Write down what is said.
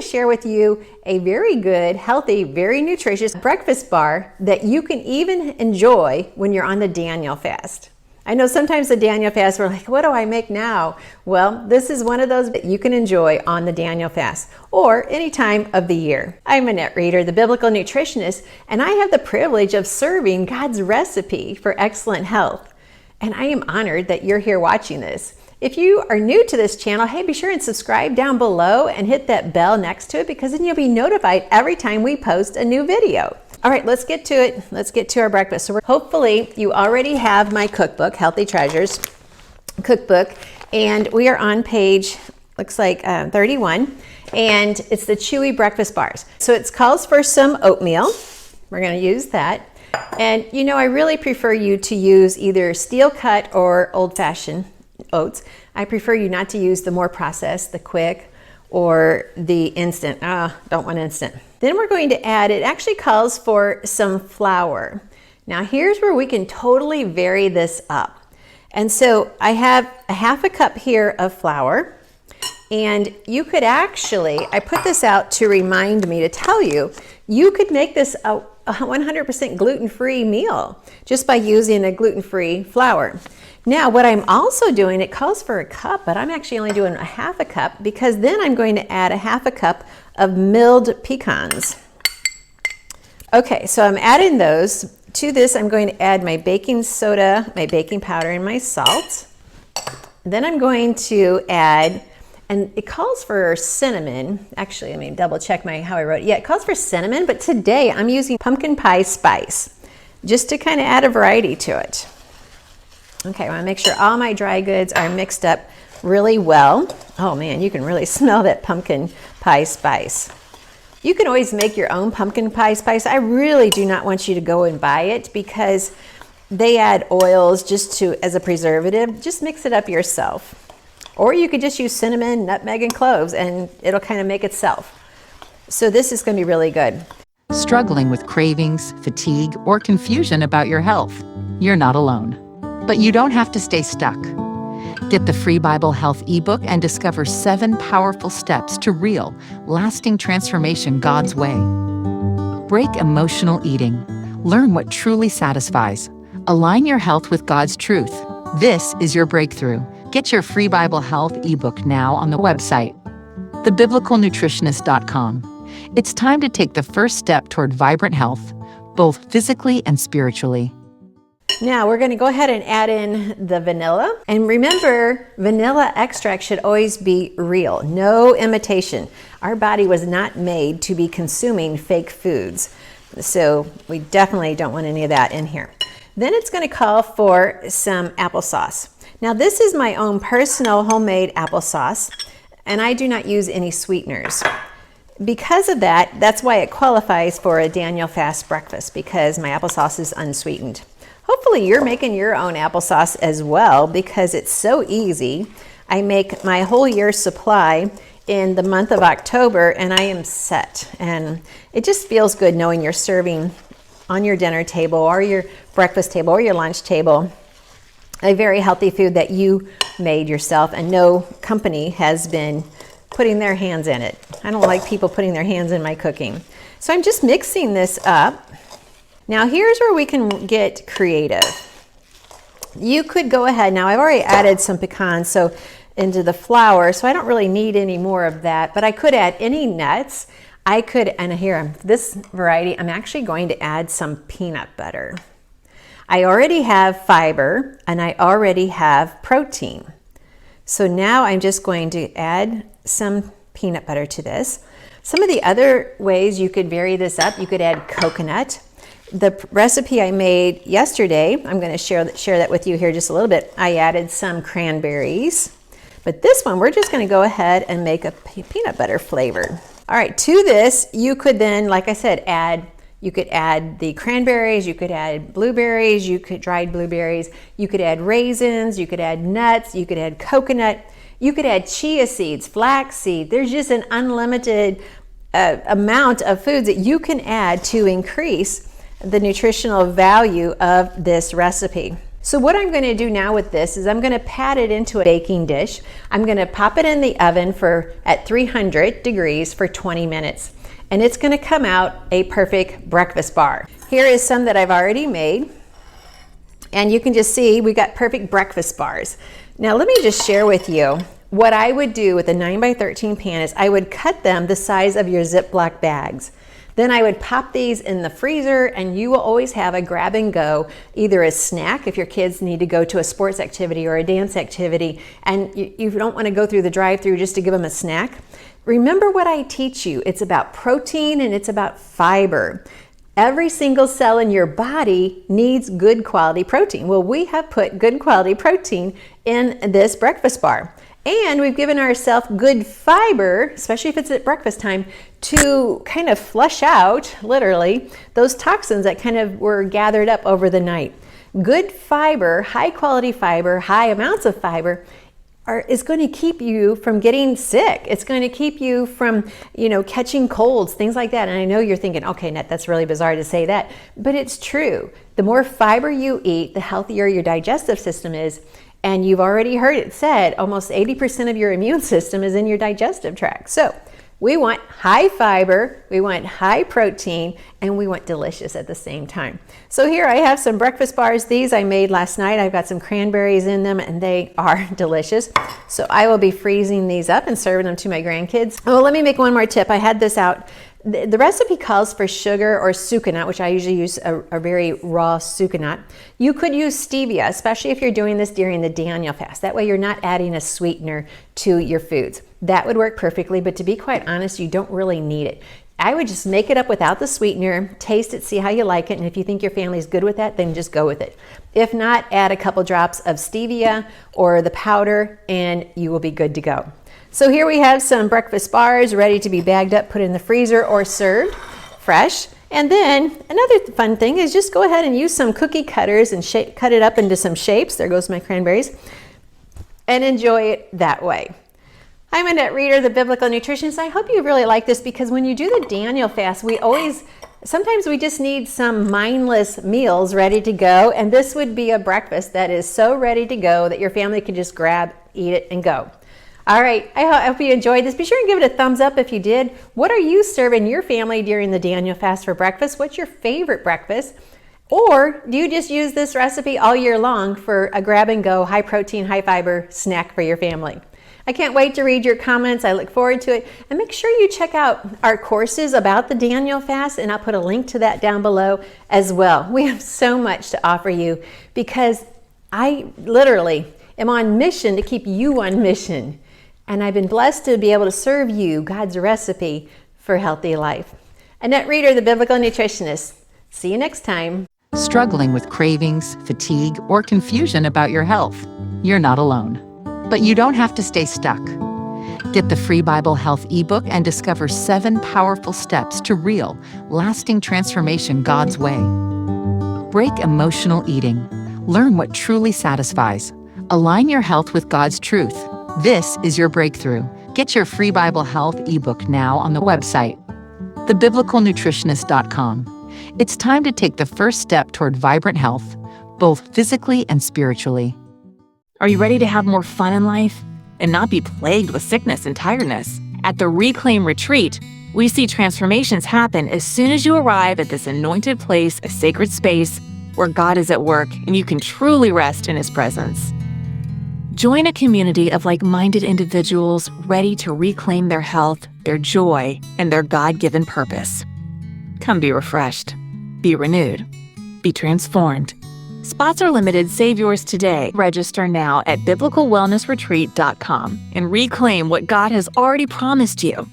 to share with you a very good, healthy, very nutritious breakfast bar that you can even enjoy when you're on the Daniel fast. I know sometimes the Daniel fast, we're like, what do I make now? Well, this is one of those that you can enjoy on the Daniel fast or any time of the year. I'm Annette Reeder, the biblical nutritionist, and I have the privilege of serving God's recipe for excellent health. And I am honored that you're here watching this. If you are new to this channel, hey, be sure and subscribe down below and hit that bell next to it, because then you'll be notified every time we post a new video. All right, let's get to it. Let's get to our breakfast. So hopefully you already have my cookbook, Healthy Treasures Cookbook, and we are on page, looks like 31, and it's the chewy breakfast bars. So it calls for some oatmeal. We're gonna use that. And you know, I really prefer you to use either steel cut or old-fashioned oats. I prefer you not to use the more processed, the quick, or the instant. Don't want instant. Then we're going to add, it actually calls for some flour. Now here's where we can totally vary this up. And so I have a half a cup here of flour, and you could actually, I put this out to remind me to tell you, you could make this a 100% gluten-free meal just by using a gluten-free flour. Now what I'm also doing, it calls for a cup, but I'm actually only doing a half a cup, because then I'm going to add a half a cup of milled pecans. Okay, so I'm adding those. To this, I'm going to add my baking soda, my baking powder, and my salt. Then I'm going to add, and it calls for cinnamon. Actually, let me double check how I wrote it. Yeah, it calls for cinnamon, but today I'm using pumpkin pie spice, just to kind of add a variety to it. Okay, I want to make sure all my dry goods are mixed up really well. Oh man, you can really smell that pumpkin pie spice. You can always make your own pumpkin pie spice. I really do not want you to go and buy it, because they add oils just as a preservative. Just mix it up yourself. Or you could just use cinnamon, nutmeg, and cloves, and it'll kind of make itself. So this is going to be really good. Struggling with cravings, fatigue, or confusion about your health? You're not alone. But you don't have to stay stuck. Get the free Bible Health ebook and discover 7 powerful steps to real, lasting transformation God's way. Break emotional eating. Learn what truly satisfies. Align your health with God's truth. This is your breakthrough. Get your free Bible Health ebook now on the website, thebiblicalnutritionist.com. It's time to take the first step toward vibrant health, both physically and spiritually. Now we're going to go ahead and add in the vanilla. And remember, vanilla extract should always be real, no imitation. Our body was not made to be consuming fake foods. So we definitely don't want any of that in here. Then it's going to call for some applesauce. Now this is my own personal homemade applesauce, and I do not use any sweeteners. Because of that, that's why it qualifies for a Daniel fast breakfast, because my applesauce is unsweetened. Hopefully you're making your own applesauce as well, because it's so easy. I make my whole year's supply in the month of October, and I am set. And it just feels good knowing you're serving on your dinner table or your breakfast table or your lunch table a very healthy food that you made yourself, and no company has been putting their hands in it. I don't like people putting their hands in my cooking. So I'm just mixing this up. Now here's where we can get creative. You could go ahead, now I've already added some pecans into the flour, so I don't really need any more of that, but I could add any nuts. I could, and here, this variety, I'm actually going to add some peanut butter. I already have fiber, and I already have protein. So now I'm just going to add some peanut butter to this. Some of the other ways you could vary this up, you could add coconut. The recipe I made yesterday, I'm going to share that with you here just a little bit. I added some cranberries, but this one we're just going to go ahead and make a peanut butter flavor. All right, to this you could then, like I said, you could add the cranberries, you could add blueberries, you could dried blueberries, you could add raisins, you could add nuts, you could add coconut, you could add chia seeds, flax seed. There's just an unlimited amount of foods that you can add to increase the nutritional value of this recipe. So what I'm going to do now with this is I'm going to pat it into a baking dish. I'm going to pop it in the oven at 300 degrees for 20 minutes. And it's going to come out a perfect breakfast bar. Here is some that I've already made. And you can just see we got perfect breakfast bars. Now let me just share with you what I would do with a 9x13 pan is I would cut them the size of your Ziploc bags. Then I would pop these in the freezer, and you will always have a grab and go, either a snack if your kids need to go to a sports activity or a dance activity, and you don't want to go through the drive-through just to give them a snack. Remember what I teach you. It's about protein and it's about fiber. Every single cell in your body needs good quality protein. Well, we have put good quality protein in this breakfast bar. And we've given ourselves good fiber, especially if it's at breakfast time, to kind of flush out, literally, those toxins that kind of were gathered up over the night. Good fiber, high quality fiber, high amounts of fiber is going to keep you from getting sick. It's going to keep you from, catching colds, things like that. And I know you're thinking, okay, Net, that's really bizarre to say that, but it's true. The more fiber you eat, the healthier your digestive system is. And you've already heard it said, almost 80% of your immune system is in your digestive tract. So we want high fiber, we want high protein, and we want delicious at the same time. So here I have some breakfast bars. These I made last night. I've got some cranberries in them, and they are delicious. So I will be freezing these up and serving them to my grandkids. Oh, let me make one more tip. I had this out. The recipe calls for sugar or sucanat, which I usually use a very raw sucanat. You could use stevia, especially if you're doing this during the Daniel fast. That way you're not adding a sweetener to your foods. That would work perfectly, but to be quite honest, you don't really need it. I would just make it up without the sweetener, taste it, see how you like it, and if you think your family's good with that, then just go with it. If not, add a couple drops of stevia or the powder, and you will be good to go. So here we have some breakfast bars ready to be bagged up, put in the freezer, or served fresh. And then another fun thing is just go ahead and use some cookie cutters and cut it up into some shapes. There goes my cranberries. And enjoy it that way. I'm Annette Reeder, the Biblical Nutritionist. I hope you really like this because when you do the Daniel fast, sometimes we just need some mindless meals ready to go. And this would be a breakfast that is so ready to go that your family can just grab, eat it, and go. All right, I hope you enjoyed this. Be sure and give it a thumbs up if you did. What are you serving your family during the Daniel fast for breakfast? What's your favorite breakfast? Or do you just use this recipe all year long for a grab and go, high protein, high fiber snack for your family? I can't wait to read your comments. I look forward to it. And make sure you check out our courses about the Daniel fast, and I'll put a link to that down below as well. We have so much to offer you because I literally am on mission to keep you on mission. And I've been blessed to be able to serve you God's recipe for healthy life. Annette Reeder, the Biblical Nutritionist. See you next time. Struggling with cravings, fatigue, or confusion about your health? You're not alone. But you don't have to stay stuck. Get the free Bible Health ebook and discover 7 powerful steps to real, lasting transformation God's way. Break emotional eating. Learn what truly satisfies. Align your health with God's truth. This is your breakthrough. Get your free Bible Health ebook now on the website, thebiblicalnutritionist.com. It's time to take the first step toward vibrant health, both physically and spiritually. Are you ready to have more fun in life and not be plagued with sickness and tiredness? At the Reclaim Retreat, we see transformations happen as soon as you arrive at this anointed place, a sacred space where God is at work and you can truly rest in His presence. Join a community of like-minded individuals ready to reclaim their health, their joy, and their God-given purpose. Come be refreshed, be renewed, be transformed. Spots are limited. Save yours today. Register now at biblicalwellnessretreat.com and reclaim what God has already promised you.